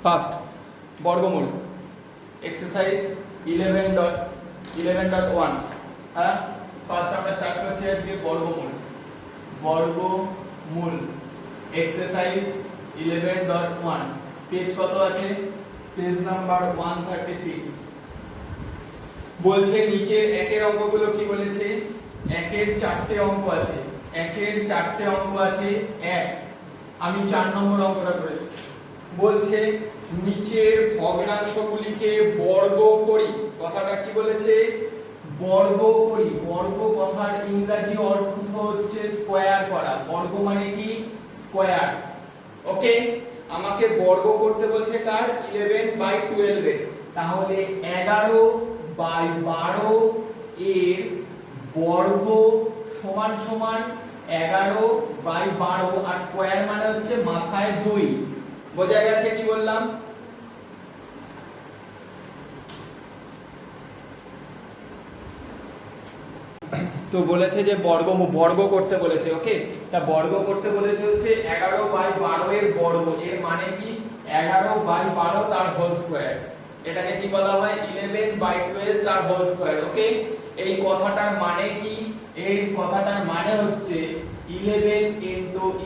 First বর্গমূল exercise 11.1 হ্যাঁ first আমরা স্টার্ট করছি আজকে বর্গমূল এক্সারসাইজ 11.1 পেজ কত আছে পেজ নাম্বার 136 বলছে নিচের একের অঙ্কগুলো কি বলেছে একের চারটে অঙ্ক আছে এক আমি 4 নম্বর অঙ্কটা করেছি বলছে নিচের ভগ্নাংশগুলিকে বর্গ করি কথাটা কি বলেছে বর্গ করি বর্গ কথার ইংরেজি অর্থ হচ্ছে স্কয়ার করা বর্গ মানে কি স্কয়ার ওকে আমাকে বর্গ করতে বলছে কার 11/12 এর তাহলে 11/12 এর বর্গ সমান সমান 11/12 আর স্কয়ার মানে হচ্ছে মাথায় 2 বোঝা গেছে কি বললাম তো বলেছে যে বর্গ করতে বলেছে ওকে তা বর্গ করতে বলেছে হচ্ছে 11/12 এর বর্গ এর মানে কি 11/12 তার হোল স্কয়ার এটাকে কি বলা হয় 11/12 তার হোল স্কয়ার ওকে এই কথাটার মানে কি এই কথাটার মানে হচ্ছে 11 *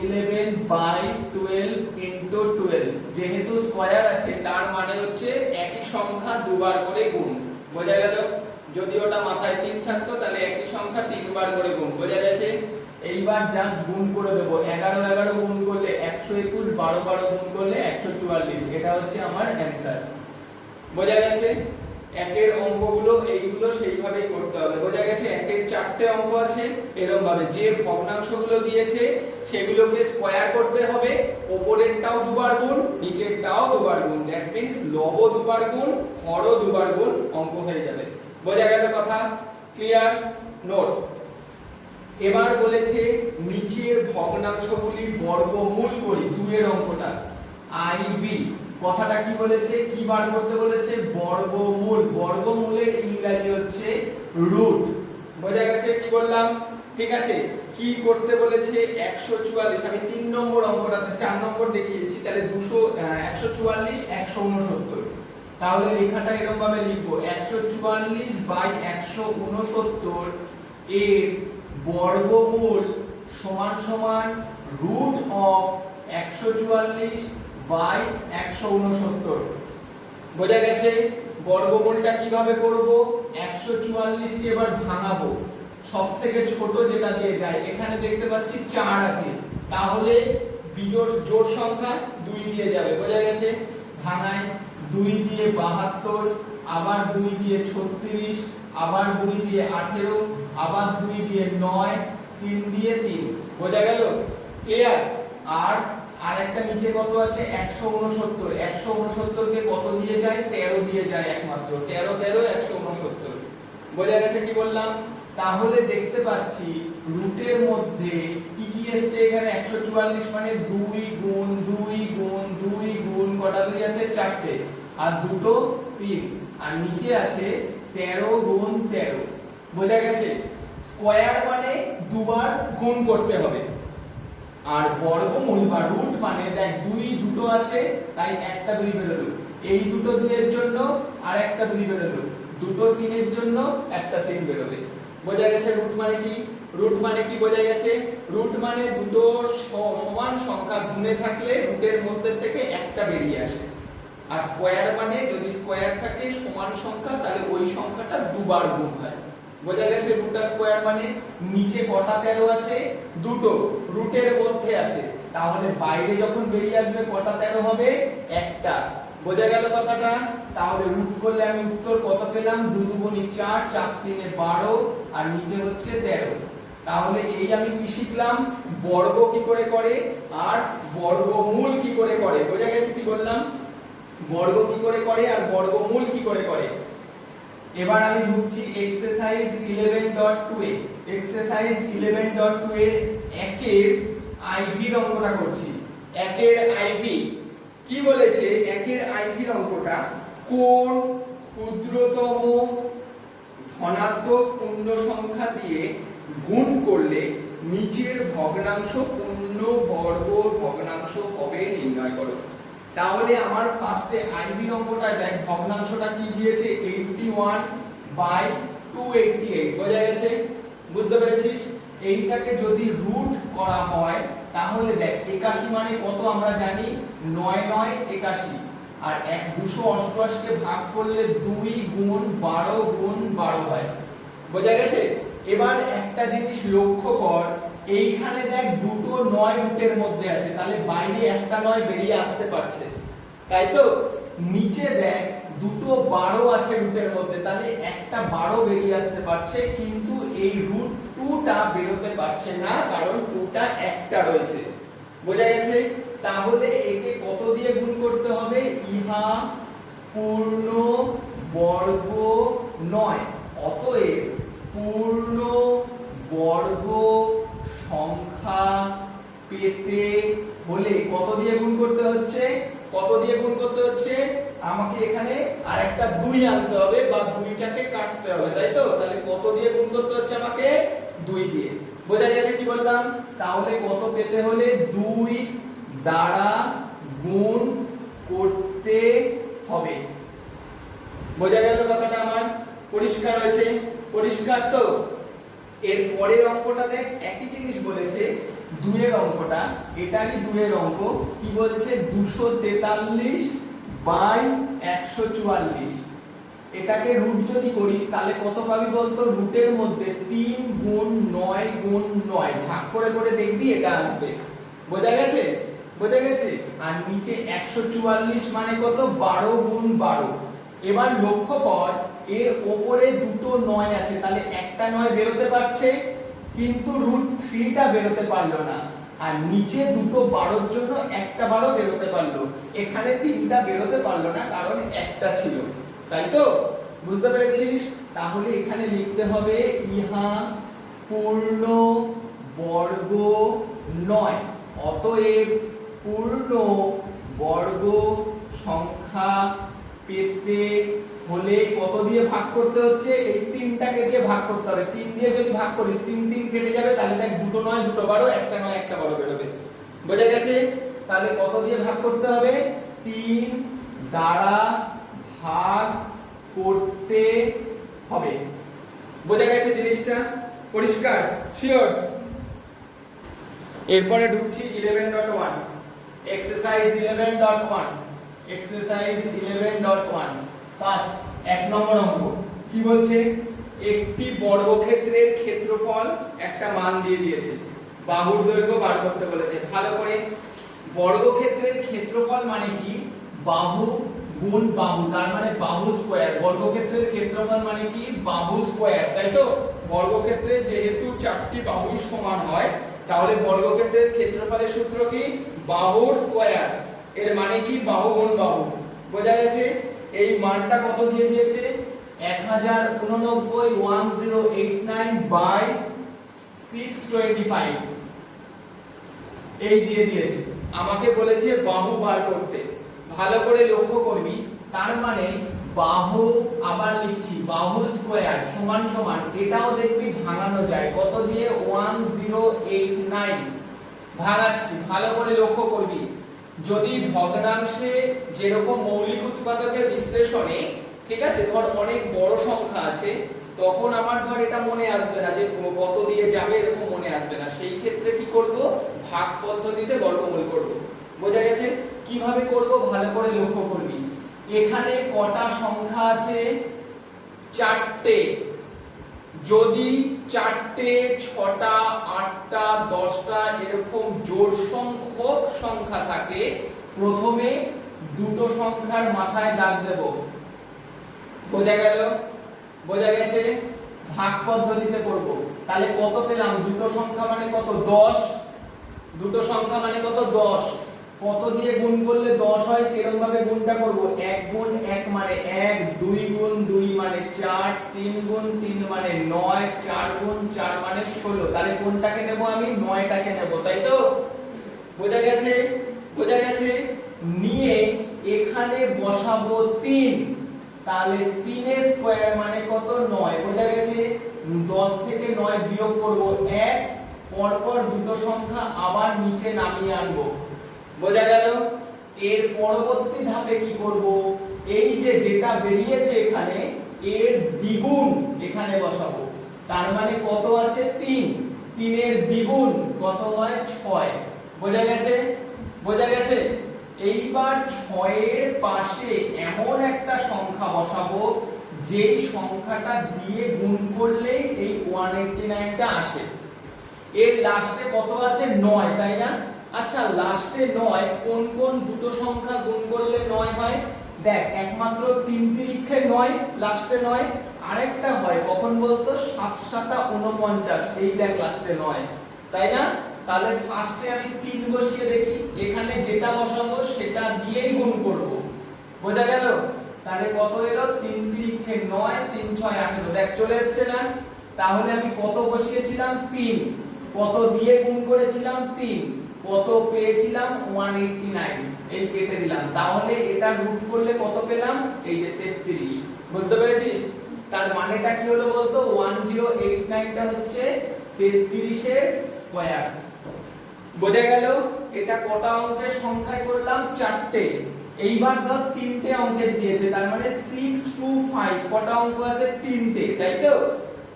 11/12 * 12 যেহেতু স্কয়ার আছে তার মানে হচ্ছে একই সংখ্যা দুবার করে গুণ বোঝা গেল যদি ওটা মাথায় 3 থাকতো তাহলে একই সংখ্যা 3 বার করে গুণ বোঝা গেছে এইবার জাস্ট গুণ করে দেব 11 11 গুণ করলে 121 12 12 গুণ করলে 144 এটা হচ্ছে আমার অ্যানসার বোঝা গেছে একের অঙ্কগুলো এইগুলো সেইভাবেই করতে হবে বোঝা গেছে একের চারটে অঙ্ক আছে এরকম ভাবে যে ভগ্নাংশগুলো দিয়েছে সেগুলোকে স্কয়ার করতে হবে উপরেরটাও দুবার গুণ নিচেরটাও দুবার গুণ দ্যাট মিন্স লব দুবার গুণ হর দুবার গুণ অঙ্ক হয়ে যাবে বোঝা গেল কথা ক্লিয়ার নোট এবার বলেছে নিচের ভগ্নাংশগুলির বর্গমূল করি 2 এর অঙ্কটা আইভি কথাটা কি বলেছে কি বার করতে বলেছে বর্গমূলের ইংরেজি হচ্ছে রুট বোঝা গেছে কি বললাম ঠিক আছে কি করতে বলেছে 144 আমি 3 নম্বর অঙ্কটাতে 4 নম্বর দেখিয়েছি তাহলে 144 169 তাহলে লেখাটা এরকম ভাবে লিখবো 144/169 এর বর্গমূল সমান সমান রুট অফ 144/169 বোঝা গেছে বর্গমূলটা কিভাবে করব 144 কে এবার ভাঙাবো সবথেকে ছোট যেটা দিয়ে যায় এখানে দেখতে পাচ্ছি 4 আছে তাহলে বিজোড় জোড় সংখ্যা 2 দিয়ে যাবে বোঝা গেছে ভাঙাই 2 দিয়ে 72 আবার 2 দিয়ে 36 আবার 2 দিয়ে 18 আবার 2 দিয়ে 9 3 দিয়ে 3 বোঝা গেল ক্লিয়ার আর আরেকটা নিচে কত আছে 169 কে কত দিয়ে যায় 13 দিয়ে যায় একমাত্র 13 169 বোঝা গেছে কি বললাম তাহলে দেখতে পাচ্ছি রুটের মধ্যে কি কি এসেছে এখানে 144 মানে 2 গুণ 2 গুণ 2 গুণ কটা 2 আছে 4টে আর দুটো 3 আর নিচে আছে 13 গুণ 13 বোঝা গেছে স্কয়ার মানে দুবার গুণ করতে হবে আর বর্গমূল বা রুট মানে দেখ 2 দুটো আছে তাই একটা 2 বেরোলো এই দুটো 2 এর জন্য আর একটা 2 বেরোলো দুটো 3 এর জন্য একটা 3 বেরোবে বোঝা গেছে রুট মানে কি বোঝা গেছে রুট মানে দুটো সমান সংখ্যা গুণে থাকলে রুটের মধ্যে থেকে একটা বেরিয়ে আসে আর স্কয়ার মানে যদি স্কয়ার থাকে সমান সংখ্যা তাহলে ওই সংখ্যাটা দুবার গুণ হয় বোঝা গেছে রুটটা স্কয়ার মানে নিচে কটা 13 আছে দুটো রুটের মধ্যে আছে তাহলে বাইরে যখন বেরিয়ে আসবে কটা 13 হবে একটা বোঝা গেল কথাটা তাহলে রুট করলে আমি উত্তর কত পেলাম 2 2 4 4 3 12 আর নিচে হচ্ছে 13 তাহলে এই আমি কি শিখলাম বর্গ কি করে করে আর বর্গমূল কি করে করে বোঝা গেছে কি বললাম বর্গ কি করে করে আর বর্গমূল কি করে করে এবার আমি ঢুকছি এক্সারসাইজ 11.2 এ এক্সারসাইজ 11.2 এর একের আইভি অঙ্কটা করছি একের আইভি কি বলেছে একের আইভি অঙ্কটা কোন ক্ষুদ্রতম ধনাত্মক পূর্ণ সংখ্যা দিয়ে গুণ করলে নিচের ভগ্নাংশ পূর্ণ বর্গ ভগ্নাংশ হবে নির্ণয় করো তাহলে আমার ফার্স্টে আইভি অঙ্কটা দেখ, ভগ্নাংশটা কি দিয়েছে 81/288, বোঝা গেছে? বুঝতে পেরেছিস? এইটাকে যদি রুট করা হয় তাহলে দেখ 81 মানে কত আমরা জানি, 9 9 81, আর 288 কে ভাগ করলে 2 গুণ 12 গুণ 12 হয়। বোঝা গেছে? এবার একটা জিনিস লক্ষ্য কর, এইখানে দেখ দুটো 9 রুটের মধ্যে আছে, তাহলে বাইরে একটা 9 বেরিয়ে আসতে পারছে, তাই তো? নিচে দেখ দুটো 12 আছে রুটের মধ্যে, তাহলে একটা 12 বেরিয়ে আসতে পারছে, কিন্তু এই রুট 2টা বেরোতে পারছে না, কারণ 2টা একটা রয়েছে। বোঝা গেছে? তাহলে একে কত দিয়ে গুণ করতে হবে? ইহা পূর্ণ বর্গ নয়। অতএব পূর্ণ বর্গ সংখ্যা পেতে হলে কত দিয়ে গুণ করতে হচ্ছে? কত দিয়ে গুণ করতে হচ্ছে? আমাকে এখানে আরেকটা 2 আনতে হবে, বা 2টাকে কাটতে হবে, তাই তো? তাহলে কত দিয়ে গুণ করতে হচ্ছে আমাকে? 2 দিয়ে। বোঝা গেছে কি বললাম? তাহলে কত পেতে হলে 2 দ্বারা গুণ করতে হবে। বোঝা গেল কথাটা আমার? পরিষ্কার হয়েছে? পরিষ্কার তো? এর পরের অঙ্কটা দেখ, একই জিনিস বলেছে, 2 এর অঙ্কটা, এটারই 2 এর অঙ্ক। কি বলছে? 243/144। এটাকে রুট যদি করিস তাহলে কত পাবি বলতো? রুটের মধ্যে 3 গুণ 9 গুণ 9 ভাগ করে করে দেখবি এটা আসবে। বোঝা গেছে? বোঝা গেছে? আর নিচে 144 মানে কত? 12 গুণ 12। এবার লক্ষ্য কর, এর উপরে দুটো 9 আছে, তাহলে একটা 9 বেরোতে পারছে, কিন্তু রুট 3টা বেরোতে পারলো না। আর নিচে দুটো 12 এর জন্য একটা 12 বেরোতে পারলো, এখানে 3টা বেরোতে পারলো না, কারণ একটা ছিল, তাই তো? বুঝতে পেরেছিস? তাহলে এখানে লিখতে হবে ইহা পূর্ণ বর্গ নয়। অতএব পূর্ণ বর্গ সংখ্যা পেতে হলে কত দিয়ে ভাগ করতে হচ্ছে? এই 3টাকে দিয়ে ভাগ করতে হবে। 3 দিয়ে যদি ভাগ করিস 3 3 কেটে যাবে, তাহলে দেখ দুটো 9 দুটো 12, একটা 9 একটা 12 বেরোবে। বোঝা গেছে? তাহলে কত দিয়ে ভাগ করতে হবে? 3 দ্বারা ভাগ করতে হবে। বোঝা গেছে জিনিসটা? পরিষ্কার? শিওর? এরপরে ঢুকছি 11.1, এক্সারসাইজ 11.1। এক্সারসাইজ 11.1 ফার্স্ট 1 নম্বর অঙ্ক। কি বলছে? একটি বর্গক্ষেত্রের ক্ষেত্রফল একটা মান দিয়ে দিয়েছে, বাহুর দৈর্ঘ্য বার করতে বলেছে। ভালো করে, বর্গক্ষেত্রের ক্ষেত্রফল মানে কি? বাহু গুণ বাহু, তার মানে বাহু স্কয়ার। বর্গক্ষেত্রের ক্ষেত্রফল মানে কি? বাহু স্কয়ার, তাই তো? বর্গক্ষেত্রে যেহেতু 4টি বাহুই সমান হয়, তাহলে বর্গক্ষেত্রের ক্ষেত্রফলের সূত্র কি? বাহুর স্কয়ার। এর মানে কি? বাহু গুণ বাহু। বোঝা গেছে? এই মানটা কত দিয়ে দিয়েছে? 1089/625 এই দিয়ে দিয়েছে। আমাকে বলেছে বাহু বার করতে। ভালো করে লক্ষ্য করবি, তার মানে বাহু, আবার লিখছি বাহু স্কয়ার সমান সমান, এটাও দেখবি ভাঙানো যায় কত দিয়ে? 1089 ভাঙাচ্ছি। ভালো করে লক্ষ্য করবি, যদি ভগ্নাংশে যেরকম মৌলিক উৎপাদকের বিশ্লেষণে, ঠিক আছে, ধর অনেক বড় সংখ্যা আছে, তখন আমার ধর এটা মনে আসবে না যে কত দিয়ে যাবে, এরকম মনে আসবে না। সেই ক্ষেত্রে কি করব? ভাগ পদ্ধতিতে বর্গমূল করব। বোঝা গেছে? কিভাবে করব ভালো করে লক্ষ্য করবি। এখানে কটা সংখ্যা আছে? 4টে। যদি 4টে, 6টা, 8টা, 10টা এরকম জোড় সংখ্যক সংখ্যা থাকে, প্রথমে দুটো সংখ্যার মাথায় দাগ দেব। বোঝা গেল? বোঝা গেছে? ভাগ পদ্ধতিতে করব। তাহলে কত পেলাম? দুটো সংখ্যা মানে কত? 10। দুটো সংখ্যা মানে কত? 10। কত দিয়ে গুণ করলে 10 হয়? কিরকম ভাবে গুণটা করব? 1 গুণ 1 মানে 1, 2 গুণ 2 মানে 4, 3 গুণ 3 মানে 9, 4 গুণ 4 মানে 16। তাহলে কোনটাকে নেব আমি? 9টাকে নেব, তাই তো? বোঝা গেছে? বোঝা গেছে? নিয়ে এখানে বসাবো 3। তাহলে 3 এর স্কয়ার মানে কত? 9। বোঝা গেছে? 10 থেকে 9 বিয়োগ করব 1, পরপর দুটো সংখ্যা আবার নিচে নামিয়ে আনবো। বোঝা গেল? এর পরবর্তী ধাপে কি করব, এই যে যেটা বেরিয়েছে এখানে এর দ্বিগুণ এখানে বসাবো। তার মানে কত আছে 3, 3 এর দ্বিগুণ কত হয় 6। বোঝা গেছে? বোঝা গেছে? এইবার 6 এর পাশে এমন একটা সংখ্যা বসাবো যেই সংখ্যাটা দিয়ে গুণ করলেই এই 189টা আসে। এর লাস্টে কত আছে 9, তাই না? আচ্ছা লাস্টে 9 কোন কোন দুটো সংখ্যা গুণ করলে 9 হয়? দেখ একমাত্র 3 তিরিক্ষে 9, লাস্টে 9। আরেকটা হয় কখন বলতো 7 7 49, এই দেখ লাস্টে 9, তাই না? তাহলে ফার্স্টে আমি 3 বসিয়ে দেখি, এখানে যেটা বসাবো সেটা দিয়েই গুণ করব। বোঝা গেল? তাহলে কত এলো 3 তিরিক্ষে 9, 3 6 18, দেখ চলে এসেছে না? তাহলে আমি কত বসিয়েছিলাম 3, কত দিয়ে গুণ করেছিলাম 3, কত পেয়েছিলাম 189, এই কেটে দিলাম। তাহলে এটা রুট করলে কত পেলাম? এই যে 33। বুঝতে পেরেছিস? তার মানেটা কি হলো বলতো 1089টা হচ্ছে 33 এর স্কয়ার। বোঝা গেল? এটা কটা অঙ্কের সংখ্যায় করলাম? 4টে। এইবার ধর 3টে অঙ্কের দিয়েছে, তার মানে 6 2 5 কটা অঙ্ক আছে? 3টে, তাই তো?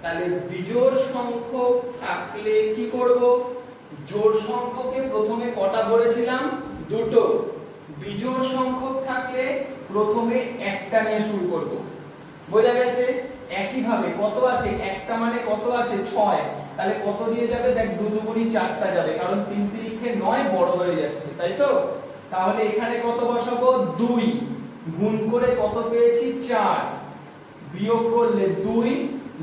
তাহলে বিজোড় সংখ্যক থাকলে কি করব? জোড় সংখ্যকে প্রথমে কটা ধরেছিলাম? দুটো। বিজোড় সংখ্যক থাকলে প্রথমে একটা নিয়ে শুরু করব। বোঝা গেছে? একই ভাবে কত আছে? একটা মানে কত আছে 6, তাহলে কত দিয়ে যাবে? দেখ 2 দুগুণী 4টা যাবে, কারণ 3 তিরিক্ষে 9 বড় হয়ে যাচ্ছে, তাই তো? তাহলে এখানে কত বসাবো? 2, গুণ করে কত পেয়েছি? 4, বিয়োগ করলে 2,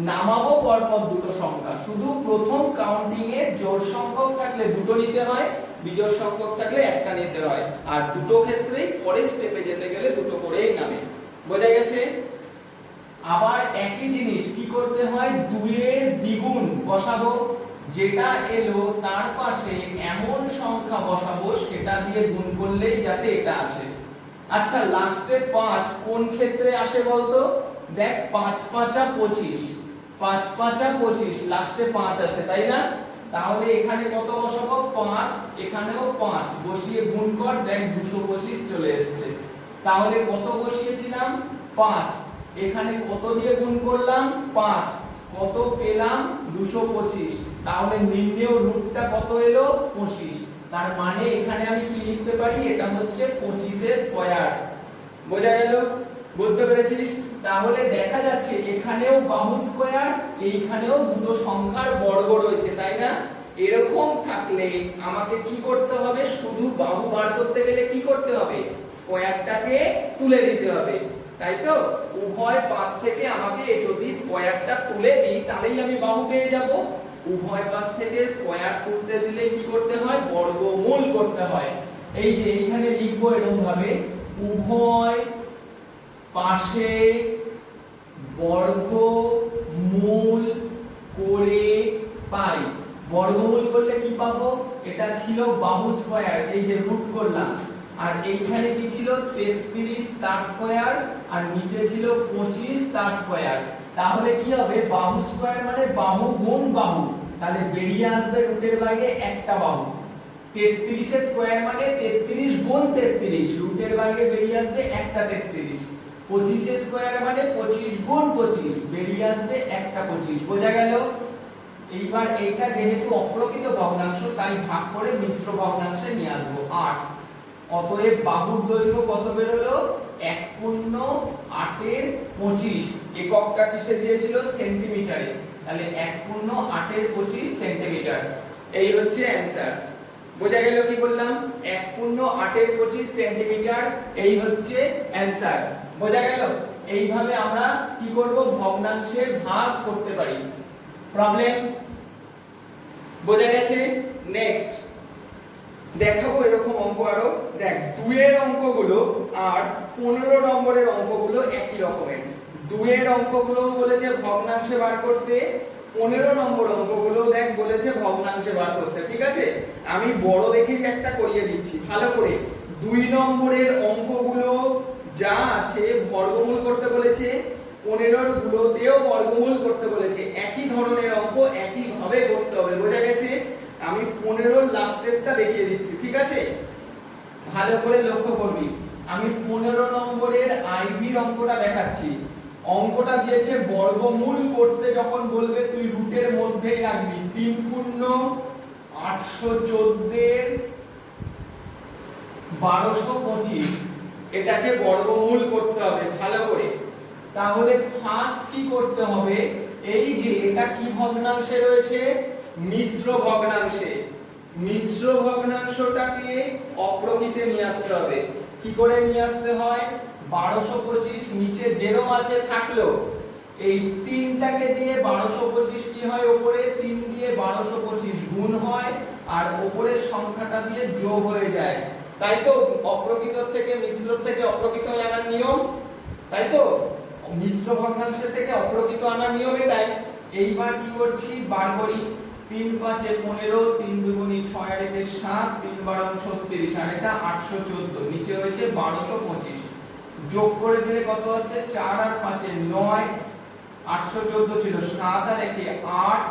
নামাবো পরপর দুটো সংখ্যা। শুধু প্রথম কাউন্টিং এ জোড় সংখ্যক থাকলে দুটো নিতে হয়, বিজোড় সংখ্যক থাকলে একটা নিতে হয়, আর দুটো ক্ষেত্রেই পরের স্টেপে যেতে গেলে দুটো করেই নামে। বোঝা গেছে? আবার একই জিনিস কি করতে হয়? 2 এর দ্বিগুণ বসাবো, যেটা এলো তার পাশে এমন সংখ্যা বসাবো সেটা দিয়ে গুণ করলেই যাতে এটা আসে। আচ্ছা লাস্টে 5 কোন ক্ষেত্রে আসে বলতো? দেখ 5 5 25, 5 5 25, লাস্টে 5 আসে, তাই না? তাহলে এখানে কত বসাবো? 5, এখানেও 5 বসিয়ে গুণ কর, দেখ 225 চলে এসেছে। তাহলে কত বসিয়েছিলাম? 5, এখানে কত দিয়ে গুণ করলাম? 5, কত পেলাম? 225। তাহলে নির্ণেয় রুটটা কত এলো? 25। তার মানে এখানে আমি কি লিখতে পারি? এটা হচ্ছে 25 এর স্কয়ার। বোঝা গেল? বুঝতে পেরেছিস? তাহলে দেখা যাচ্ছে এখানেও বাহু স্কয়ার, এইখানেও দুটো সংখ্যার বর্গ রয়েছে, তাই না? এরকম থাকলে আমাকে কি করতে হবে? শুধু বাহু বার করতে গেলে কি করতে হবে? স্কয়ারটাকে তুলে দিতে হবে, তাই তো? উভয় পাশ থেকে আমাকে যদি স্কয়ারটা তুলে দিই তাহলেই আমি বাহু পেয়ে যাব। উভয় পাশ থেকে স্কয়ার তুলতে দিলে কি করতে হয়? বর্গমূল করতে হয়। এই যে এখানে লিখবো এরকম ভাবে, উভয় পাশে বর্গমূল করে পাই। বর্গমূল করলে কি পাবো? এটা ছিল বাহু স্কয়ার, এই যে রুট করলাম, আর এইখানে কি ছিল? 33 তার স্কয়ার, আর নিচে ছিল 25 তার স্কয়ার। তাহলে কি হবে? বাহু স্কয়ার মানে বাহু গুণ বাহু, তাহলে বেরিয়ে আসবে রুটের বাইরে একটা বাহু। 33 এর স্কয়ার মানে 33 গুণ 33, রুটের বাইরে বেরিয়ে আসবে একটা 33। 25 এর স্কয়ার মানে 25 গুণ 25, বেরিয়ে আসবে একটা 25। বোঝা গেল? এইবার এইটা যেহেতু অপ্রকৃত ভগ্নাংশ তাই ভাগ করে মিশ্র ভগ্নাংশে নিয়ে আসবো 8। অতএব বাহুর দৈর্ঘ্য কত বেরোলো? 1.8 এর 25। এককটা কিসে দিয়েছিল? সেন্টিমিটারে। তাহলে 1.8 এর 25 সেন্টিমিটার। এই হচ্ছে অ্যানসার। বোঝা গেল কি বললাম? 1.8 এর 25 সেন্টিমিটার, এই হচ্ছে অ্যানসার। বোঝা গেল? এইভাবে আমরা কি করব? ভগ্নাংশের ভাগ করতে পারি। প্রবলেম বোঝা গেছে? নেক্সট দেখাবো এরকম অঙ্ক আরো। দেখ 2 এর অঙ্কগুলো আর 15 নম্বরের অঙ্কগুলো একই রকমের। 2 এর অঙ্কগুলো বলেছে ভগ্নাংশে বার করতে, 15 নম্বর অঙ্কগুলো দেখ বলেছে ভগ্নাংশে বার করতে। ঠিক আছে, আমি বড় দেখেই একটা করিয়ে দিচ্ছি ভালো করে। 2 নম্বরের অঙ্কগুলো যা আছে বর্গমূল করতে বলেছে, 15 গুলোতেও বর্গমূল করতে বলেছে। একই ধরনের অঙ্ক একই ভাবে করতে হবে। বোঝা গেছে? আমি 15 লাস্টেরটা দেখিয়ে দিচ্ছি, ঠিক আছে? ভালো করে লক্ষ্য করবি, আমি 15 নম্বরের আইভির অঙ্কটা দেখাচ্ছি। অঙ্কটা দিয়েছে বর্গমূল করতে যখন বলবে তুই রুটের মধ্যেই রাখবি 3 পূর্ণ 814 এর 1225, এটাকে বর্গমূল করতে হবে ভালো করে। তাহলে ফার্স্ট কি করতে হবে, এই যে এটা কি ভগ্নাংশে রয়েছে, মিশ্র ভগ্নাংশে, মিশ্র ভগ্নাংশটাকে অপ্রকৃতে নিয়ে আসতে হবে। কি করে নিয়ে আসতে হয়, 1225 নিচে যেরম আছে থাকলো, এই 3টাকে দিয়ে 1225 কি হয়, উপরে 3 দিয়ে 1225 গুণ হয় আর উপরের সংখ্যাটা দিয়ে যোগ হয়ে যায়। তাই তো অপ্রকৃত থেকে মিশ্র থেকে অপ্রকৃত আনার নিয়ম, তাই তো মিশ্র ভগ্নাংশের থেকে অপ্রকৃত আনার নিয়ম এটাই। এইবার কি করছি, বার করি, 3 5 এ 15, 3 দুগুণে 6 আর 1 এ 7, 3 12 36 আর এটা 814, নিচে হয়েছে 1225। যোগ করে দিলে কত আসছে, 4 আর 5 এ 9, 814 ছিল, 7 আর 1 এ 8,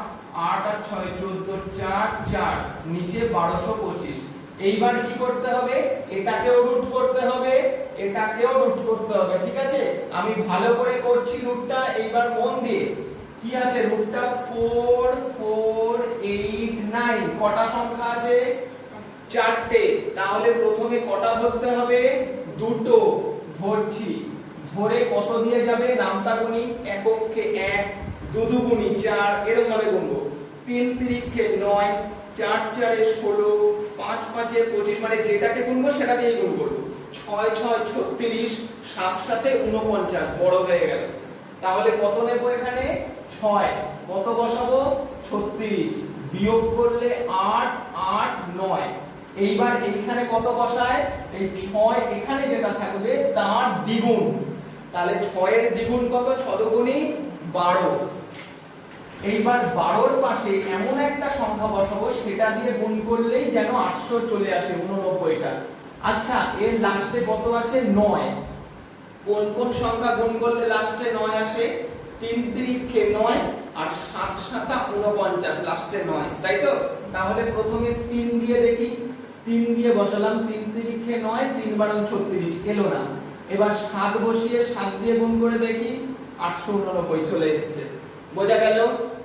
8 আর 6 14, 4 4, নিচে 1225। এইবার কি করতে হবে, এটাকেও রুট করতে হবে, এটাকেও রুট করতে হবে, ঠিক আছে। আমি ভালো করে করছি রুটটা, এইবার মন দিয়ে। কি আছে রুটটা, 4 4 8 9, কটা সংখ্যা আছে, 4টে। তাহলে প্রথমে কটা ধরতে হবে, দুটো ধরছি, ধরে কত দিয়ে যাবে, নামতা গুনি, এককে 1, দু দুগুনি 4, এরকম ভাবে গুনবো, 3 তিরিক্ষে 9, 4 4 এ 16, 5 5 এ 25, মানে যেটাকে গুনবো সেটাকেই গুণ করব। 6 6 36, 7 7 এ 49, বড় হয়ে গেল। তাহলে কত নেব এখানে, 6, কত বসাবো, 36, বিয়োগ করলে 8 8 9। এইবার এইখানে কত বসায়, এই 6 এখানে যেটা থাকবে তার দ্বিগুণ, তাহলে 6 এর দ্বিগুণ কত, 6 দুগুণে 12। এইবার 12 এর পাশে এমন একটা সংখ্যা বসাবো সেটা দিয়ে গুণ করলেই যেন 800 চলে আসে, 89টা। আচ্ছা এর লাস্টে কত আছে, 9। কোন কোন সংখ্যা গুণ করলে লাস্টে 9 আসে, 3 তিরিক্ষে 9 আর 7 7 49, লাস্টে 9, তাই তো। তাহলে প্রথমে 3 দিয়ে দেখি, 3 দিয়ে বসালাম, 3 তিরিক্ষে 9, 3 12 36, এলো না। এবার 7 বসিয়ে 7 দিয়ে গুণ করে দেখি, 889 চলে এসেছে, বোঝা গেল।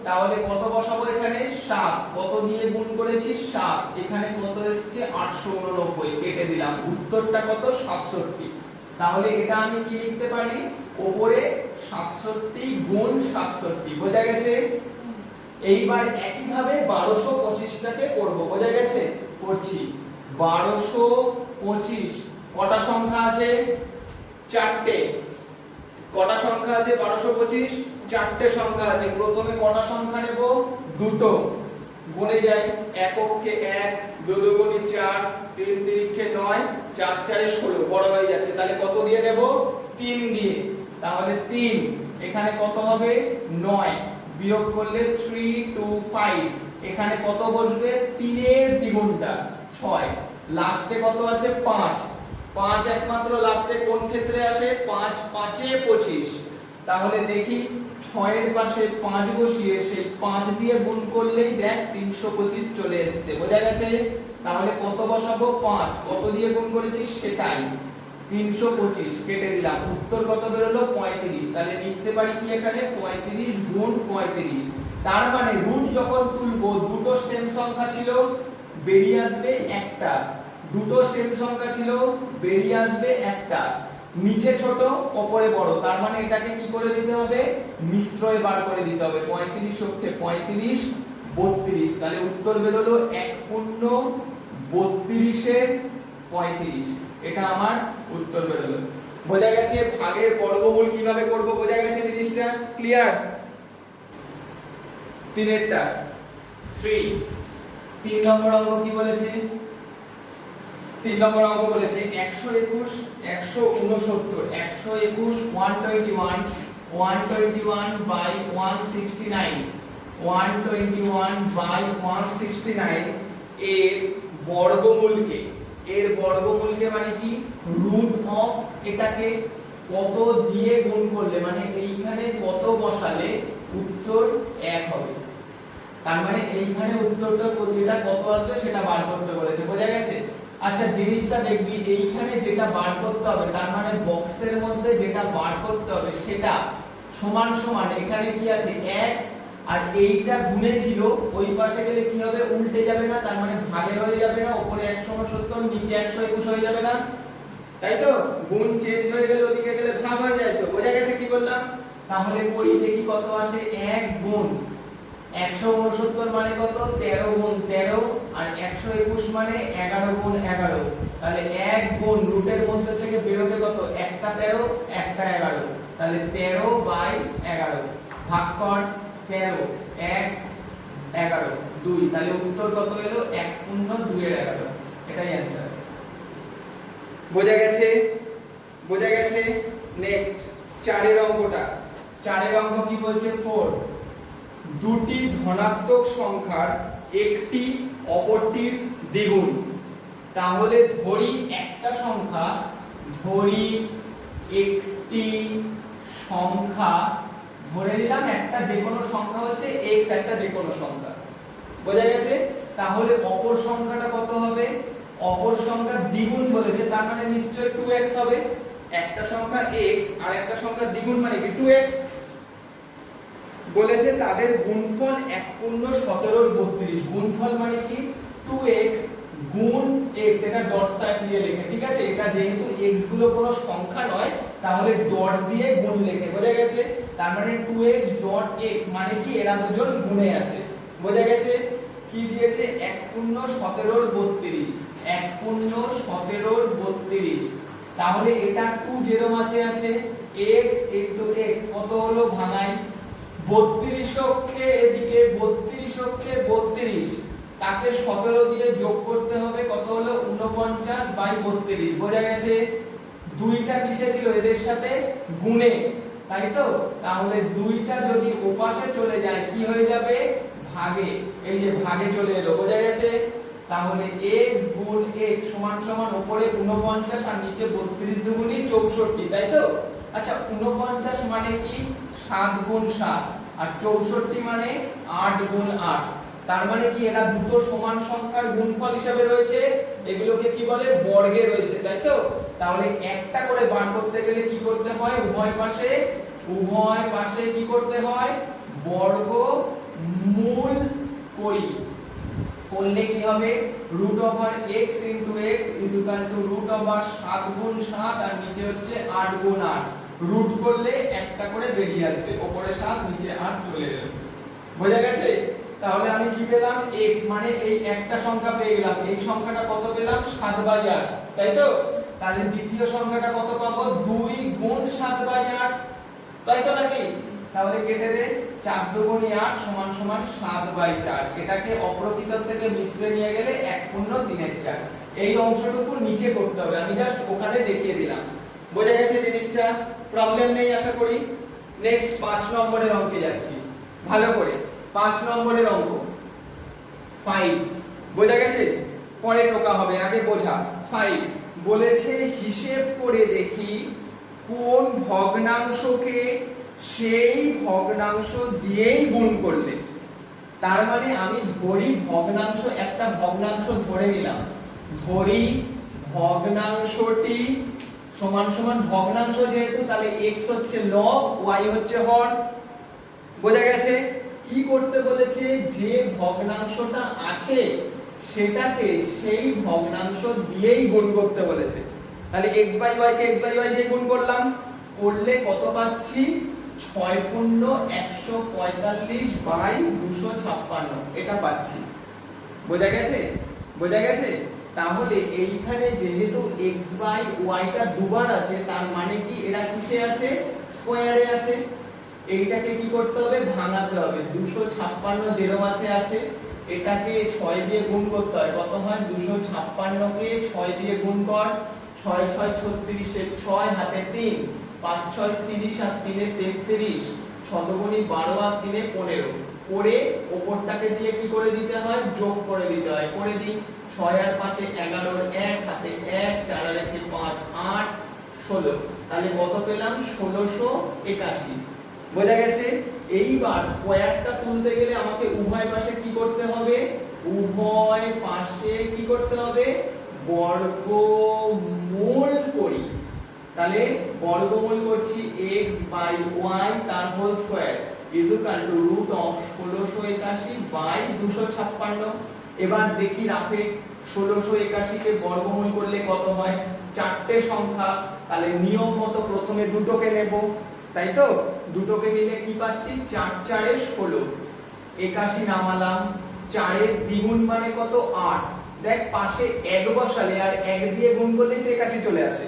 তাহলে কত বসাবো এখানে, 7, কত দিয়ে গুণ করেছি, 7, এখানে কত এসেছে, 889, কেটে দিলাম, উত্তরটা কত, 67। তাহলে এটা আমি কি লিখতে পারি, উপরে 67 গুণ 67, বোঝা গেছে। এইবার একই ভাবে 1225টাকে করব, বোঝা গেছে, করছি। 1225 কটা সংখ্যা আছে, 4টে। কটা সংখ্যা আছে 1225, 4টে সংখ্যা আছে। প্রথমে কটা সংখ্যা নেব, দুটো, গুণে যাই, এককে 1, দু দুগুণে 4, 3 তিরিক্ষে 9, 4 4 এ 16, বড় হয়ে যাচ্ছে। তাহলে কত দিয়ে নেব, 3 দিয়ে। তাহলে 3, এখানে কত হবে, 9, বিয়োগ করলে 3 2 5, এখানে কত বসবে, 3 এর দ্বিগুণটা 6, লাস্টে কত আছে, 5। 5 একমাত্র লাস্টে কোন ক্ষেত্রে আসে, 5 5 এ 25। তাহলে দেখি 6 এর পাশে 5 বসিয়ে সেই 5 দিয়ে গুণ করলেই দেখ 325 চলে এসেছে, বোঝা গেছে। তাহলে কত বসাবো, 5, কত দিয়ে গুণ করেছি সেটাই, 325, কেটে দিলাম, উত্তর কত বেরোলো, 35। তাহলে লিখতে পারি কি এখানে, 35 গুণ 35। তার মানে রুট যখন তুলবো, দুটো সেম সংখ্যা ছিল, বেরিয়ে আসবে একটা, দুটো সেম সংখ্যা ছিল, বেরিয়ে আসবে একটা, নিচে ছোট উপরে বড়, তার মানে এটাকে কি করে দিতে হবে, মিশ্রয় বার করে দিতে হবে। 35 অক্ষে 35, 32, তাহলে উত্তর বেরোলো 1 পূর্ণ 32 এর 35, এটা আমার উত্তর বেরোলো। বোঝা গেছে ভাগের বর্গমূল কিভাবে করব, বোঝা গেছে জিনিসটা, ক্লিয়ার। 3এরটা 3 নম্বর অঙ্ক কি বলেছে, 3 নম্বর অঙ্ক বলেছে 121 169 121 121 121 বাই 169 121 বাই 169 এর বর্গমূলকে, এর বর্গমূলকে মানে কি, রুট অফ, এটাকে কত দিয়ে গুণ করলে, মানে এইখানে কত বসালে উত্তর 1 হবে। তার মানে এইখানে উত্তরটা যেটা কত আসবে সেটা বার করতে বলেছে, বোঝা গেছে। আচ্ছা জিনিসটা দেখবি এইখানে যেটা বার করতে হবে তার মানে বক্সের মধ্যে যেটা বার করতে হবে সেটা সমান সমান এখানে কি আছে 1 আর এইটা গুণে ছিল ওই পাশে গেলে কি হবে উল্টে যাবে না তার মানে ভাগে হয়ে যাবে না উপরে 169 নিচে 121 হয়ে যাবে না তাই তো গুণ চেঞ্জ হয়ে গেলে ওদিকে গেলে ভাগ হয়ে যায় তো বোঝা গেছে কি বললাম তাহলে করি দেখি কত আসে 1 গুণ 169 মানে কত 13 গুণ 13 আর 121 মানে 11 গুণ 11 তাহলে 1 গুণ রুটের মধ্যে থেকে বেরোবে কত একটা 13 একটা 11 তাহলে 13/11 ভাগ কর 13 1 11 2 তাহলে উত্তর কত এলো 1.2 এটাই অ্যানসার বোঝা গেছে নেক্সট 4 এর অঙ্কটা 4 এর অঙ্ক কি বলছে 4 দুটি ধনাত্মক সংখ্যার একটি অপরটির দ্বিগুণ তাহলে ধরি একটা সংখ্যা ধরি একটি সংখ্যা ধরে নিলাম একটা যে কোনো সংখ্যা হচ্ছে x একটা যে কোনো সংখ্যা বোঝা গেছে তাহলে অপর সংখ্যাটা কত হবে অপর সংখ্যার দ্বিগুণ বলেছে তার মানে নিশ্চয়ই 2x হবে একটা সংখ্যা x আর একটা সংখ্যার দ্বিগুণ মানে কি 2x বলেছে তাদের গুণফল 1.17 গুণফল মানে কি 2x গুণ x এটা ডট সাইন দিয়ে লেখে ঠিক আছে এটা যেহেতু x গুলো কোনো সংখ্যা নয় তাহলে ডট দিয়ে গুণ লেখে বোঝা গেছে তার মানে 2x ডট x মানে কি এরা দুজন গুণে আছে বোঝা গেছে কি দিয়েছে 1.17 তাহলে এটা 2 যেরকম আছে x x কত হলো ভাঙাই 32 অক্ষে এদিকে 32 অক্ষে 32 তাকে 17 দিয়ে যোগ করতে হবে কত হলো 49/32 বোঝা গেছে দুইটা কিসে ছিল এদের সাথে গুণে তাই তো তাহলে দুইটা যদি ওপাশে চলে যায় কি হয়ে যাবে ভাগে এই যে ভাগে চলে এলো বোঝা গেছে তাহলে x গুণ x সমান সমান উপরে 49 আর নিচে 32 দুগুণী 64 তাই তো আচ্ছা 49 মানে কি 7 গুণ 7 আর 64 মানে 8 গুণ 8 তার মানে কি এরা দুটো সমান সংখ্যার গুণফল হিসেবে রয়েছে এগুলোকে কি বলে বর্গে রয়েছে তাই তো তাহলে একটা করে বার করতে গেলে কি করতে হয় উভয় পাশে কি করতে হয় বর্গ মূল করি করলে কি হবে √x * x √7 গুণ 7 আর নিচে হচ্ছে 8 গুণ 8 রুট করলে একটা করে বেরিয়ে আসবে উপরে 7 নিচে 8 চলে গেল বোঝা গেছে তাহলে আমি কি পেলাম x মানে এই একটা সংখ্যা পেয়ে গেলাম এই সংখ্যাটা কত পেলাম 7/8 তাই তো তাহলে দ্বিতীয় সংখ্যাটা কত পাবো 2 গুণ 7/8 তাই তো নাকি তাহলে কেটে দে 4 দুগুণে 8 সমান সমান 7/4 এটাকে অপ্রকৃত থেকে মিশ্রে নিয়ে গেলে 1.3/4 এই অংশটুকু নিচে করতে হবে আমি জাস্ট ওখানে দেখিয়ে দিলাম বোঝা গেছে জিনিসটা প্রবলেম নেই আশা করি নেক্সট 5 নম্বরের অঙ্কে যাচ্ছি ভালো করে 5 নম্বরের অঙ্ক 5 বোঝা গেছে পরে টোকা হবে আগে বোঝা 5 বলেছে হিসেব করে দেখি কোন ভগ্নাংশকে সেই ভগ্নাংশ দিয়েই গুণ করলে তার মানে আমি ধরি ভগ্নাংশ একটা ভগ্নাংশ ধরে নিলাম ধরি ভগ্নাংশটি সমান সমান ভগ্নাংশ যেহেতু তাহলে x হচ্ছে লব y হচ্ছে হর বোঝা গেছে কি করতে বলেছে যে ভগ্নাংশটা আছে সেটাকে সেই ভগ্নাংশ দিয়েই গুণ করতে বলেছে তাহলে x/y কে x/y দিয়ে গুণ করলাম করলে কত পাচ্ছি 6.145/256 এটা পাচ্ছি বোঝা গেছে তাহলে এইখানে যেহেতু x/y টা দুবার আছে তার মানে কি এরা কিসে আছে স্কয়ারে আছে এইটাকে কি করতে হবে ভাঙাতে হবে 256 যেরকম আছে এটাকে 6 দিয়ে গুণ করতে হয় কত হয় 256 কে 6 দিয়ে গুণ কর 6 6 36 এর 6 হাতে 3 5 6 30 আর 3 এ 33 শতগুণী 12 আর 3 এ 15 করে উপরটাকে দিয়ে কি করে দিতে হয় যোগ করে দিতে হয় করে দিই 6 আর 5 এ 11 এর 1 হাতে 1 4 আর 1 এ 5 8 16 তাহলে কত পেলাম 1681 বোঝা গেছে এইবার স্কয়ারটা তুলতে গেলে আমাকে উভয় পাশে কি করতে হবে উভয় পাশে কি করতে হবে বর্গমূল করি, তাহলে বর্গমূল করছি x বাই y তার whole square is equal to root of 1681 by 256। এবার দেখি রাফে 1681 কে বর্গমূল করলে কত হয়, চারটে সংখ্যা, তাহলে নিয়ম মতো প্রথমে দুটোকে নেব, তাই তো দুটোকে নিলে কি পাচ্ছি 4 4 এ 16, 81 নামালাম, 4 এর দ্বিগুণ মানে কত 8, দেখ পাশে 1 বসালে আর 1 দিয়ে গুণ করলেই তো 81 চলে আসে,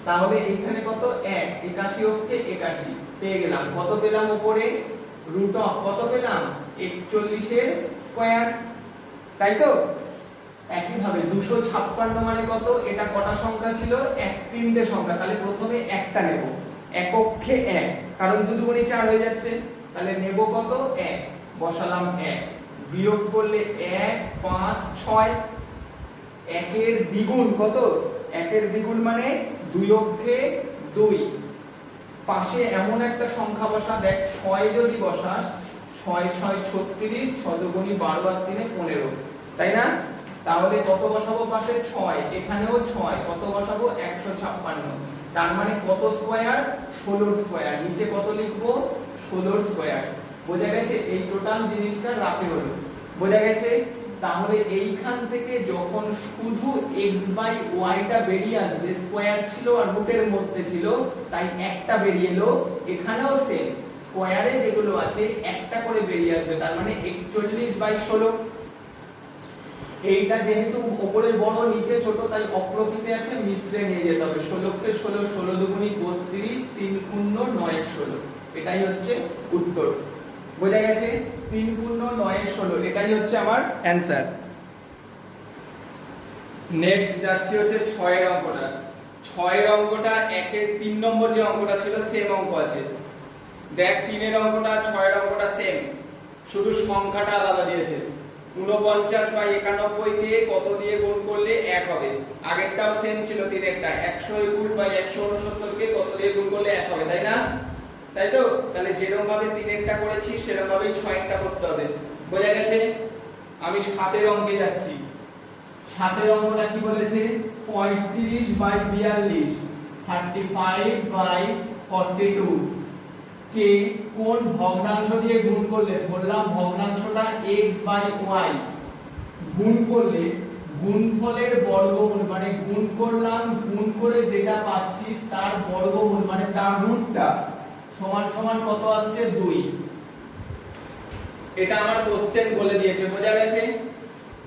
তাহলে এখানে কত 1, 81 অক্ষে 81 পেয়ে গেলাম, কত পেলাম উপরে রুট অফ কত পেলাম 41 এর স্কয়ার, তাই তো। একই ভাবে 256 মানে কত, এটা কটা সংখ্যা ছিল, তিনটে সংখ্যা, তাহলে প্রথমে একটা নেব, এককে 1, কারণ 2 দুগুণে 4 হয়ে যাচ্ছে, তাহলে নেব কত 1, বসালাম 1, বিয়োগ করলে 1 5 6, 1 এর দ্বিগুণ কত, 1 এর দ্বিগুণ মানে 2 অক্ষে 2, পাশে এমন একটা সংখ্যা বসা, দেখ 6 যদি বসাস 6 6 36, 6 দুগুণী 12 আর 3 15, তাই না, তাহলে কত বসাবো পাশে 6, এখানেও 6, কত বসাবো 156, তার মানে কত স্কয়ার 16 স্কয়ার, নিচে কত লিখবো 16 স্কয়ার, বোঝা গেছে। এই টোটাল জিনিসটা রাফে হলো, বোঝা গেছে। তাহলে এইখান থেকে যখন শুধু x বাই y টা বেরিয়ে আসবে, স্কয়ার ছিল আর রুটের মধ্যে ছিল তাই একটা বেরিয়ে এলো, এখানেও সেম স্কয়ারে যেগুলো আছে একটা করে বেরিয়ে আসবে, তার মানে 41 বাই 16। এইটা যেহেতু উপরে বড় নিচে ছোট তাই অপ্রকৃতি আছে, মিশ্রে নিয়ে যেতে হবে, 16 কে 16, 16 দুগুণী 32, 3 পূর্ণ 9 16, এটাই হচ্ছে উত্তর, বোঝা গেছে। 3 পূর্ণ 9 16, এটাই হচ্ছে আমার অ্যানসার। নেক্সট যাচ্ছে হচ্ছে 6 এর অঙ্কটা। 6 এর অঙ্কটা 1 এর 3 নম্বর যে অঙ্কটা ছিল সেম অঙ্ক আছে, দেখ 3 এর অঙ্কটা 6 এর অঙ্কটা সেম, শুধু সংখ্যাটা আলাদা দিয়েছে। 49 বাই 91 কে কত দিয়ে গুণ করলে 1 হবে, আগেরটাও সেম ছিল 3 এরটা, 121 বাই 169 কে কত দিয়ে গুণ করলে 1 হবে, তাই না, তাই তো। তাহলে যেরকম ভাবে 3 এরটা করেছি সেরকম ভাবেই 6 এরটা করতে হবে, বোঝা গেছে। আমি 7 এর অঙ্কে যাচ্ছি। 7 এর অঙ্কটা কি বলেছে, 35 বাই 42, 35 বাই 42 কে কোন ভগ্নাংশ দিয়ে গুণ করলে, ধরলাম ভগ্নাংশটা x বাই y, গুণ করলে গুণফলের বর্গমূল, মানে গুণ করলাম, গুণ করে যেটা পাচ্ছি তার বর্গমূল মানে তার রুটটা সমান সমান কত আসছে 2, এটা আমার কোশ্চেন বলে দিয়েছে, বোঝা গেছে।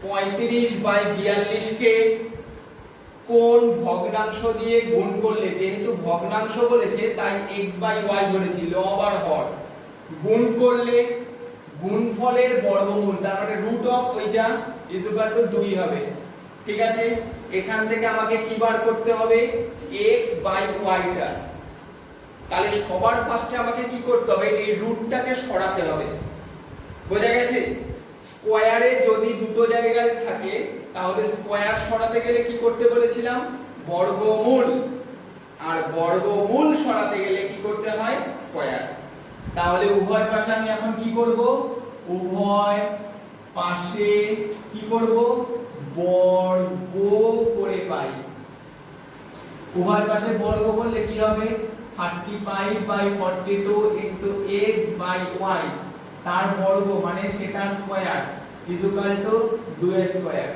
35 বাই 42 কে কোন ভগ্নাংশ দিয়ে গুণ করলে, যেহেতু ভগ্নাংশ বলেছে তাই x বাই y ধরেছি, লব আর হর, গুণ করলে গুণফলের বর্গমূল তার মানে রুট অফ ওইটা ইজ ইকুয়াল টু 2 হবে, ঠিক আছে। এখান থেকে আমাকে কি বার করতে হবে, x বাই y টা, তাহলে সবার ফার্স্টে আমাকে কি করতে হবে, এই রুটটাকে সরাতে হবে, বোঝা গেছে। স্কয়ারে যদি দুটো জায়গায় থাকে তাহলে স্কয়ার সরাতে গেলে কি করতে বলেছিলাম, বর্গমূল, আর বর্গমূল সরাতে গেলে কি করতে হয়, স্কয়ার। তাহলে উভয় পাশে আমি এখন কি করব, উভয় পাশে কি করব, বর্গ করে পাই, উভয় পাশে বর্গ করলে কি হবে 35 by 42 into x by y তার বর্গ মানে সেটার square is equal to 2 square.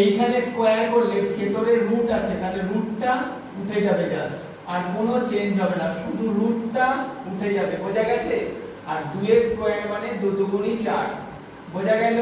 এইখানে স্কয়ার করলে ভেতরে রুট আছে, তাহলে রুটটা উঠে যাবে জাস্ট, আর কোনো চেঞ্জ হবে না, শুধু রুটটা উঠে যাবে, বোঝা গেছে। আর 2 স্কয়ার মানে 2 দুগুণী 4, বোঝা গেল।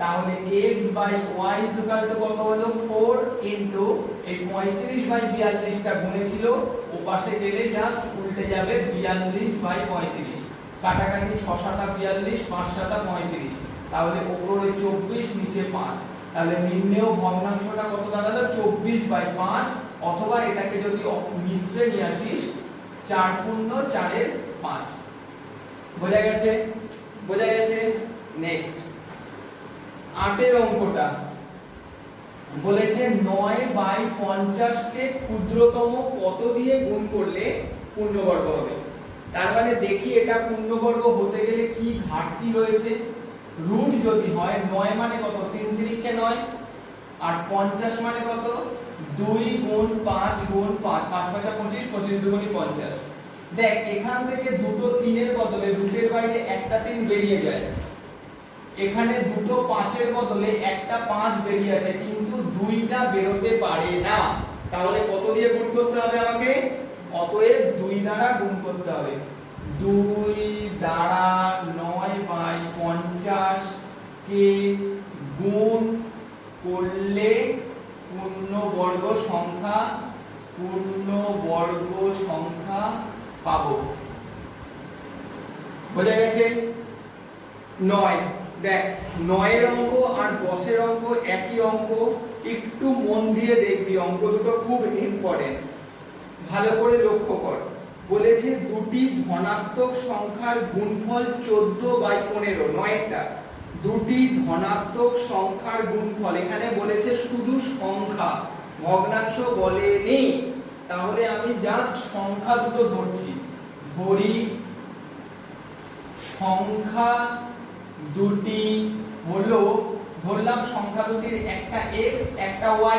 তাহলে x by y is equal to কত হলো 4 ইনটু এই 35 বাই 42 টা গুণে ছিল, ও পাশে গেলে জাস্ট উল্টে যাবে 42 বাই 35, কাটাকাটি 6 7 42, 5 7 35, তাহলে উপরে 24 নিচে 5, তাহলে নিম্নেয় ভগ্নাংশটা কত দাঁড়ালো 24 বাই 5, অথবা এটাকে যদি মিশ্রে নিয়ে আসিস 4 পূর্ণ 4 এর 5, বোঝা গেছে, বোঝা গেছে। নেক্সট 8 এর অঙ্কটা বলেছে 9 বাই 50 কে ক্ষুদ্রতম কত দিয়ে গুণ করলে পূর্ণবর্গ হবে, তার মানে দেখি এটা পূর্ণবর্গ হতে গেলে কি ঘাটতি রয়েছে। রুট যদি হয় 9 মানে কত 3 3 কে 9, আর 50 মানে কত 2 গুণ 5 গুণ 5 5 5 25 25 দুগুণী 50। দেখ এখান থেকে দুটো 3 এর বদলে রুটের বাইরে একটা 3 বেরিয়ে যায়, এখানে দুটো 5 এর বদলে একটা 5 বেরিয়ে আসে, কিন্তু দুইটা বেরোতে পারে না। তাহলে কত দিয়ে গুণ করতে হবে আমাকে? অতএব 2 দ্বারা গুণ করতে হবে। 2 দ্বারা 9/50 কে গুণ করলে পূর্ণবর্গ সংখ্যা পাবো। বোঝা গেছে? 9 দেখ 9 এর অঙ্ক আর 10 এর অঙ্ক একই অঙ্ক, একটু মন দিয়ে দেখবি, অঙ্ক দুটো খুব ইম্পর্টেন্ট, ভালো করে লক্ষ্য কর। বলেছে দুটি ধনাত্মক সংখ্যার গুণফল 14/15। 9টা দুটি ধনাত্মক সংখ্যার গুণফল, এখানে বলেছে শুধু সংখ্যা, ভগ্নাংশ বলেনি। তাহলে আমি জাস্ট সংখ্যা দুটো ধরছি, ধরি সংখ্যা দুটি হলো, ধরলাম সংখ্যা দুটির একটা x একটা y,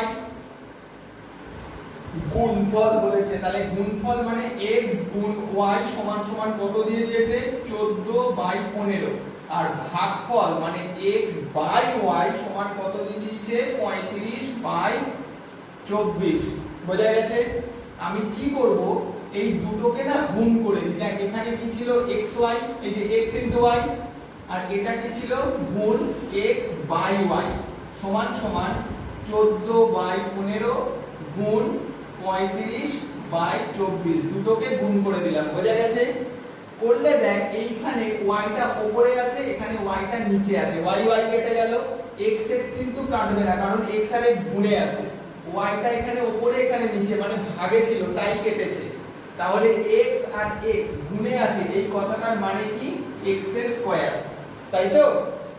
গুণফল বলেছে, তাহলে গুণফল মানে x গুণ y সমান সমান কত দিয়ে দিয়েছে 14/15, আর ভাগফল মানে x বাই y সমান কত দিয়ে দিয়েছে 35/24। বোঝা গেছে? আমি কি করব, এই দুটোকে না গুণ করে দিই। দেখ এখানে কি ছিল xy, এই যে x y, আর এটা কি ছিল গুণ x বাই y সমান সমান 14/15 গুণ 35/24, দুটোকে গুণ করে দিলাম। বোঝা গেছে? করলে দেখ এইখানে y টা উপরে আছে, এখানে y টা নিচে আছে, y y কেটে গেল, x x কিন্তু কাটবে না, কারণ x আর x গুণে আছে, y টা এখানে উপরে এখানে নিচে মানে ভাগে ছিল তাই কেটেছে। তাহলে x আর x গুণে আছে, এই কথাটার মানে কি x এর স্কয়ার, তাই তো?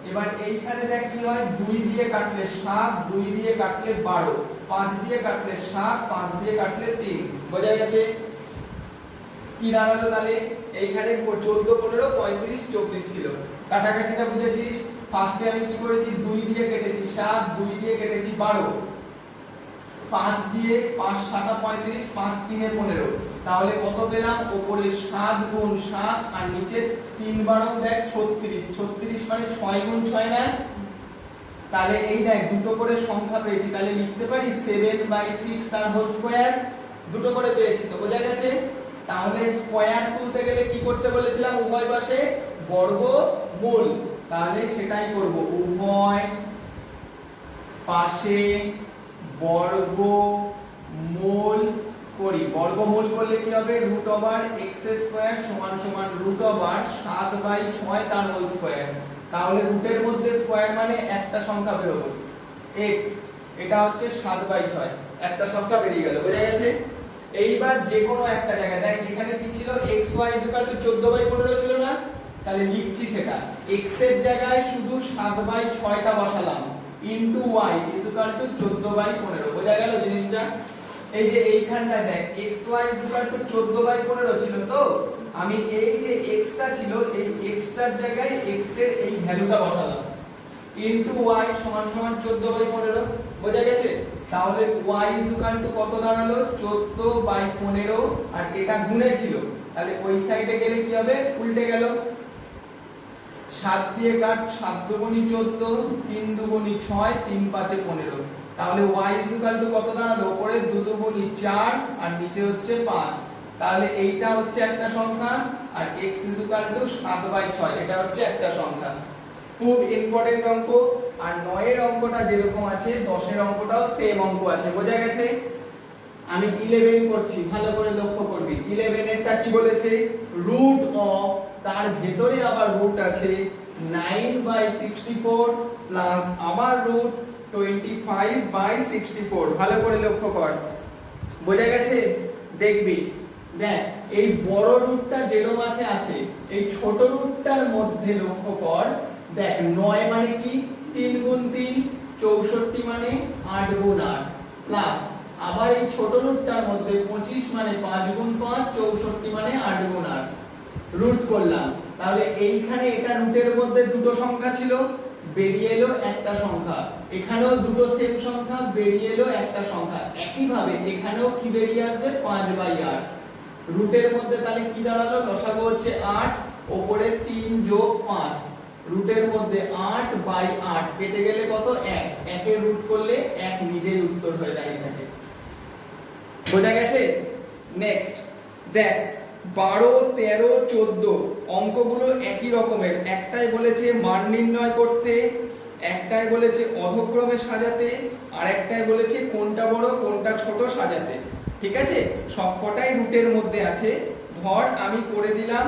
এবার এইখানে দেখ কি হয়, 2 দিয়ে কাটলে 7, 2 দিয়ে কাটলে 12, 5 দিয়ে কাটলে 7, 5 দিয়ে কাটলে 3। বোঝা গেছে? কি দাঁড়ালো তাহলে? এইখানে 14 15 35 24 ছিল, কাটাকাটিটা বুঝেছিস? ফার্স্টে আমি কি করেছি, 2 দিয়ে কেটেছি 7, 2 দিয়ে কেটেছি 12, 5 দিয়ে 5 7 35, 5 3 15, তাহলে কত পেলাম? উপরে 7 গুণ 7 আর নিচে 3 12 দেখ 36, 36 মানে 6 গুণ 6 না? তাহলে এই দেখ দুটো করে সংখ্যা পেয়েছি, তাহলে লিখতে পারি 7/6 তার হোল স্কয়ার, দুটো করে পেয়েছি তো। বোঝা গেছে? তাহলে স্কয়ার তুলতে গেলে কি করতে বলেছিলাম, উভয় পাশে বর্গমূল, তাহলে সেটাই করব, উভয় পাশে বর্গমূল করি। বর্গমূল করলে কি হবে, √x² সমান সমান √7/6 তার হোল স্কয়ার। তাহলে রুটের মধ্যে স্কয়ার মানে একটা সংখ্যা বেরোবে x, এটা হচ্ছে 7/6, একটা সংখ্যা বেরিয়ে গেল। বোঝা গেছে? এইবার যে কোনো একটা জায়গায় দেখ এখানে কি ছিল, xy 14/15 ছিল না? তাহলে লিখছি সেটা, x এর জায়গায় শুধু 7/6টা বসালাম ইনটু y 14/15। বোঝা গেল জিনিসটা? এই যে এইখানটায় দেখ xy 14/15 ছিল, তো আমি এই যে x টা ছিল, এই x টার জায়গায় x এর এই ভ্যালুটা বসালাম ইনটু y সমান সমান 14/15। বোঝা গেছে? তাহলে y কত দাঁড়ালো 14/15, আর এটা গুণে ছিল, তাহলে ওই সাইডে গেলে কি হবে, উল্টে গেল, 7 দিয়ে কাট, 7 দুগুণী 14, 3 দুগুণী 6, 3 5 15, তাহলে y কত দাঁড়ালো, উপরে 2 দুগুণী 4 আর নিচে হচ্ছে 5, তাহলে এইটা হচ্ছে একটা সংখ্যা, আর x 7/6 এটা হচ্ছে একটা সংখ্যা। খুব ইম্পর্টেন্ট অঙ্ক। আর 9 এর অঙ্কটা যেরকম আছে 10 এর অঙ্কটাও সেম অঙ্ক আছে। বোঝা গেছে? আমি 11 করছি, ভালো করে লক্ষ্য করবি। 11 এরটা কি বলেছে, রুট অফ, তার ভেতরে আবার রুট আছে 9/64 প্লাস আবার রুট 25/64। ভালো করে লক্ষ্য কর। বোঝা গেছে? দেখবি দেখ এই বড় রুটটা যেরকম আছে, এই ছোট রুটটার মধ্যে লক্ষ্য কর, দেখ 9 মানে কি 3 গুণ 3, 64 মানে 8 গুণ 8, প্লাস আবার এই ছোট রুটটার মধ্যে 25 মানে 5 গুণ 5, 64 মানে 8 গুণ 8 রুট করলাম। তাহলে এইখানে এটা রুটের মধ্যে দুটো সংখ্যা ছিল, বেরিয়ে এলো একটা সংখ্যা, এখানেও দুটো সেম সংখ্যা বেরিয়ে এলো একটা সংখ্যা। একইভাবে এখানেও কি বেরিয়ে আসবে 5/8। রুটের মধ্যে তাহলে কি দাঁড়ালো, লসাগু হচ্ছে 8, ওপরে 3 যোগ 5, রুটের মধ্যে 8/8 কেটে গেলে কত 1, 1 এর রুট করলে 1 নিজেই উত্তর হয়ে দাঁড়িয়ে থাকে। বোঝা গেছে? নেক্সট দেখ 12, 13, 14 অঙ্কগুলো একই রকমের। একটাই বলেছে মান নির্ণয় করতে, একটাই বলেছে অধক্রমে সাজাতে, আর একটাই বলেছে কোনটা বড় কোনটা ছোট সাজাতে। ঠিক আছে, সবকটাই রুটের মধ্যে আছে। ধর আমি করে দিলাম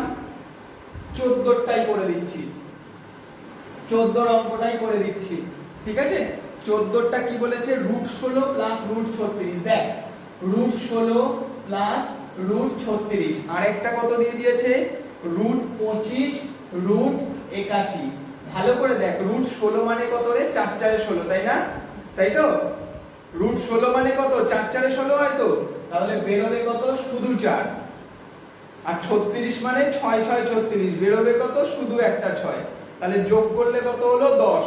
14টাই করে দিচ্ছি, 14 অঙ্কটাই করে দিচ্ছি। ঠিক আছে, 14টা কি বলেছে, √16 প্লাস √36। দেখ √16 প্লাস √36, আরেকটা কত দিয়ে দিয়েছে, √25 √81। ভালো করে দেখ, √16 মানে কত রে, 4 4 16, তাই না? তাই তো, √16 মানে কত, 4 4 16 হয় তো, তাহলে বেরোবে কত, শুধু 4। আর 36 মানে 6 6 36, বেরোবে কত, শুধু একটা 6। তাহলে যোগ করলে কত হলো, 10।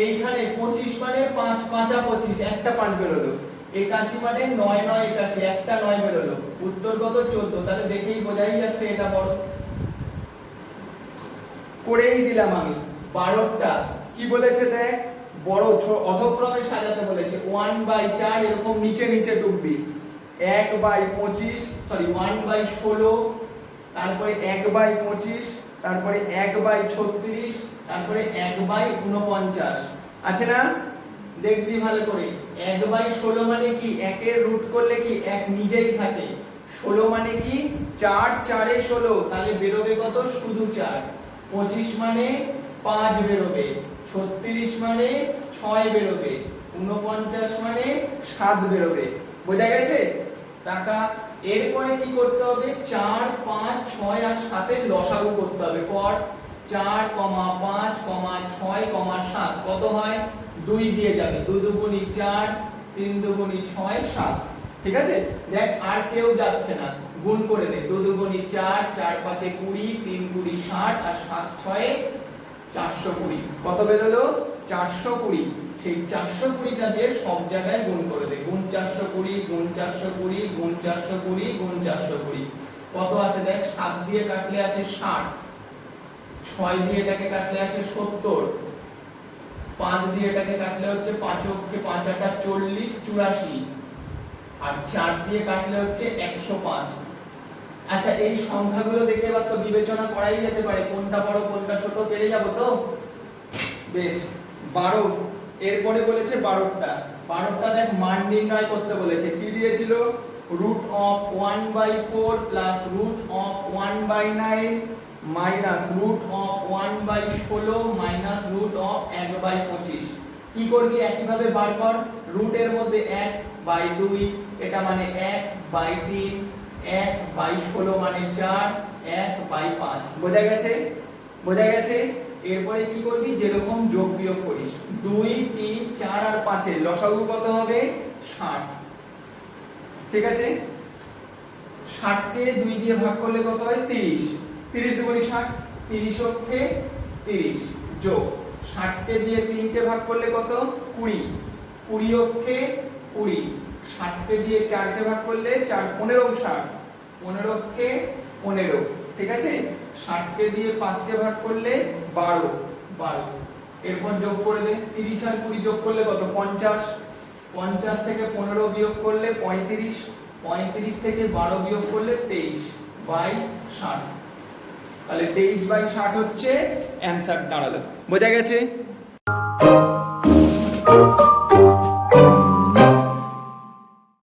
এইখানে 25 মানে 5 5 25, একটা 5 বেরোলো। 81 মানে 9 9 81, একটা 9 বেরোলো। উত্তর কত, 14। তাহলে দেখেই বোঝাই যাচ্ছে এটা বড়। করেই দিলাম আমি। 12টা কি বলেছে দেখ, বড় অধক্রমে সাজাতে বলেছে। 1/4 এরকম নিচে নিচে ডুববি। 1/25, সরি 1/16, তারপরে 1/25, তারপরে 1/36, তারপরে 1/49 আছে না? দেখবি ভালো করে। 1/16 মানে কি, 1 এর রুট করলে কি 1 নিজেই থাকে। 16 মানে কি, 4 4 এ 16, তাহলে বেরোবে কত, শুধু 4। 25 মানে 5 বেরোবে, 36 মানে 6 বেরোবে, 49 মানে 7 বেরোবে। বোঝা গেছে? টাকা। এরপরে কি করতে হবে, 4 5 6 আর 7 এর লসাগু করতে হবে। কর 4, 5, 6, 7 কত হয়, 2 দিয়ে যাবে। 2 দুগুণি 4, 3 দুগুণি 6, 7। ঠিক আছে, দেখ আর কেউ যাচ্ছে না, গুণ করে দে। 2 দুগুণি 4, 4 5 20, 3 20 60, আর 7 6 420। কত বেরোলো, 420। সেই 420টা দিয়ে সব জায়গায় গুণ করে দে। গুণ 420, গুণ 420, গুণ 420, গুণ 420। কত আসে দেখ, 7 দিয়ে কাটলে আসে 60, 6 দিয়ে এটাকে কাটলে আসে 70, 5 দিয়ে এটাকে কাটলে হচ্ছে 5 অক্ষে 5 8 40 84, আর 4 দিয়ে কাটলে হচ্ছে 105। আচ্ছা এই সংখ্যাগুলো দেখে এবার তো বিবেচনা করাই যেতে পারে কোনটা বড় কোনটা ছোট, পেরে যাব তো। বেশ। 12, এরপরে বলেছে 12টা। 12টা দেখ মান নির্ণয় করতে বলেছে। কি দিয়েছিল, √1/4 প্লাস √1/9 মাইনাস √1/16 মাইনাস √1/25। কি করবি, একইভাবে বার কর। রুটের মধ্যে 1/2, এটা মানে 1/3, 1/16 মানে 4, 1/5। বোঝা গেছে? বোঝা গেছে? এরপরে কি করবি, যেরকম যোগ বিয়োগ করিস। 2 3 4 আর 5 এর লসাগু কত হবে, 60। ঠিক আছে, 60 কে 2 দিয়ে ভাগ করলে কত হয়, 30। 30 দুগুণি 60, 30 অক্ষে 30 যোগ 60 কে দিয়ে 3 কে ভাগ করলে কত, 20, 20 অক্ষে 20, 60 কে দিয়ে 4 কে ভাগ করলে 4 15 60, 15 অক্ষে 15। ঠিক আছে, 60 কে দিয়ে 5 কে ভাগ করলে 12, 12। এরপর যোগ করে দে, 30 আর 20 যোগ করলে কত, 50, 50 থেকে 15 বিয়োগ করলে 35, 35 থেকে 12 বিয়োগ করলে 23/60। তাহলে 23/60 হচ্ছে অ্যানসার দাঁড়ালো। বোঝা গেছে?